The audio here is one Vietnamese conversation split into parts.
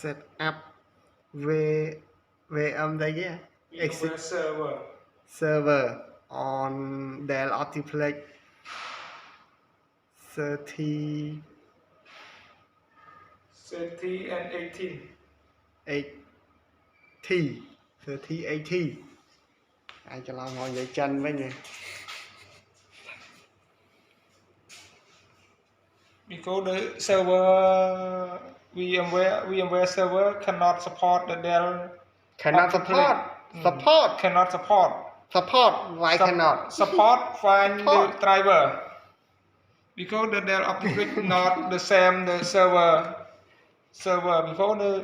set up VM đây exit server on dell optiplex 30 and 18 3080 ai cho làm ngồi dậy chân với nhỉ. Because the server VMware server cannot support the Dell Cannot support why cannot find the driver because the Dell optiplex not the same the server because the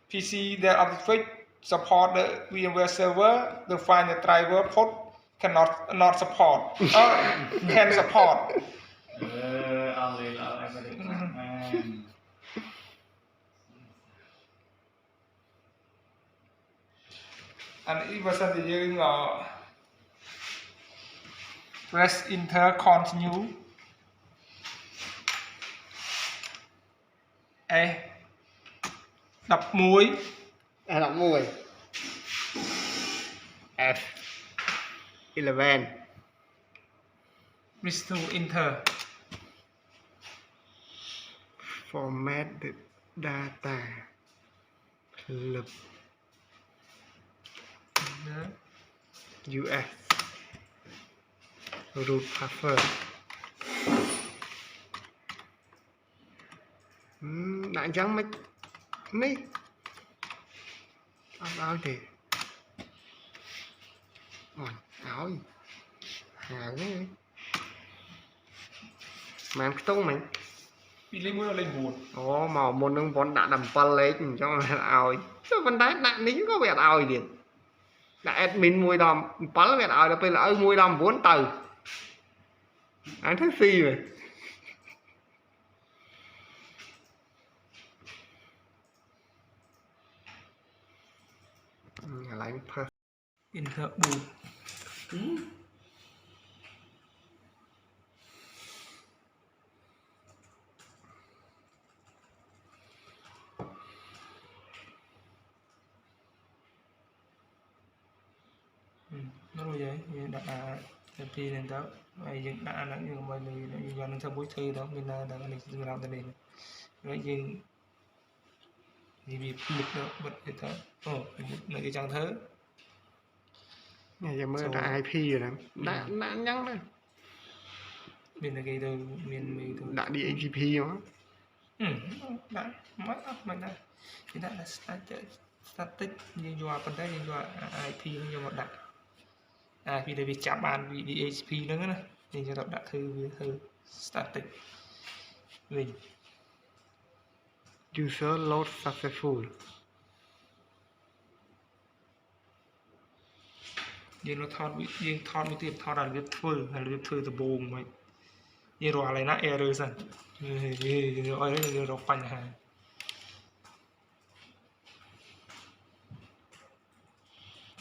PC Dell optiplex support the VMware server to find the driver port cannot support can support. And it was the using press enter continue đập muối F11 restore enter format the data club US root password đã chẳng mấy ní bao thì áo gì hàng ấy mà cái tông mình bị lấy mũi lên buồn màu môn nông vốn đã đầm pal lấy cho là oi cho vấn đề nạn ní có vẻ oi điện đã admin mùi đầm pal vẻ oi là bây là mùi đầm vốn từ anh thấy gì vậy lại per enter boot nó rồi vậy đã thì nên đó ai dựng đã nó như mà mình do nó theo bối thư đó mình là mình làm cái này rồi nhưng vì lực đó bật cái đó cái trang thứ này giờ mới đã IP rồi đã nhắn đấy mình là cái từ mình đã đi AGP đó đã mất mình đã chúng ta là static nhưng do phần đấy nhưng do IP như một đặt IP để bị chạm bàn bị DHCP nữa nè thì cho đặt thư static mình user load successful nhưng nó thon bị tiếp thon là viết thư hay là viết thư từ bồn vậy như rồi lại nó error dần rồi nó phanh hàng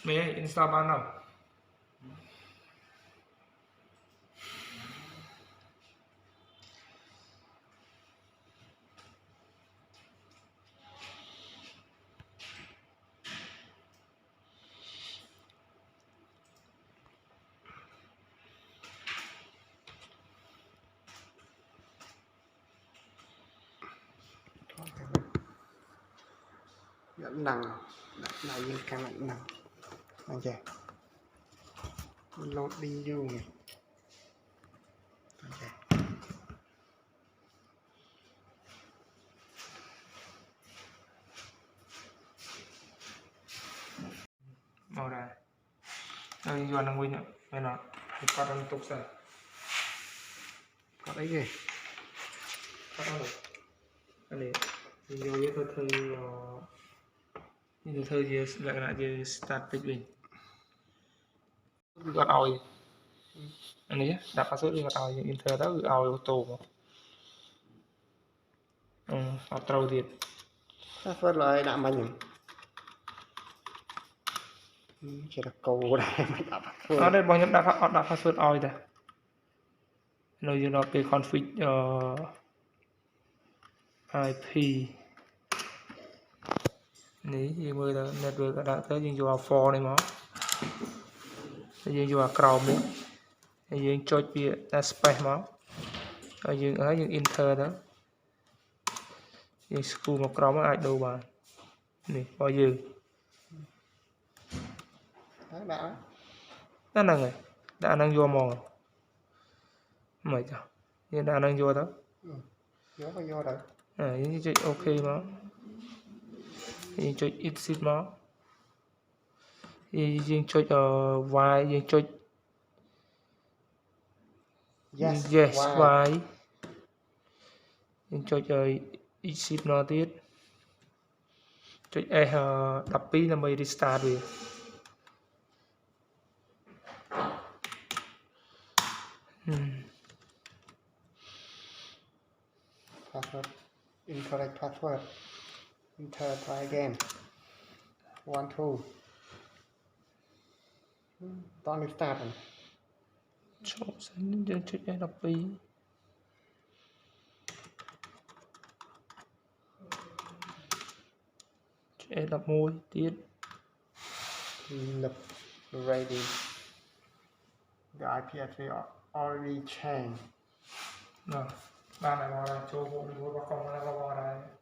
mấy install ban nào dẫn đằng đặt như càng lạnh đằng anh chị load đi vô này anh chị màu này đây do nó nguyên nữa đây nó có đang tục rồi có đấy gì có đâu cái này vô với thư như thư gì lại là gì static mình gọt oi anh ấy đặt password đi gọt oi enter đó oi auto auto thiệt password lại đã bao nhiêu chỉ là câu đây mới đặt password ở đây bao nhiêu đặt password oi đây rồi giờ nó về config IP ní dương mưa đó network đã tới dương vô for này mà dương vô Chrome đi dương cho việc space mà dương ở dương enter đó dương school một Chrome ai đâu mà nè bao dương đã đó là người đã năng vô mòn mày cho dương đã năng vô đó vô rồi dương cho ok mà dương cho exit mà dương cho y dương cho yes y dương cho exit nó tiếp cho đập pin là mới restart đi password incorrect password enter try again 1 2 don't restart rồi chọn sẵn cho đập pin cho đập môi tiếp lập ready the IP address already changed rồi ba này vào là cho bộ đi vào con này vào đây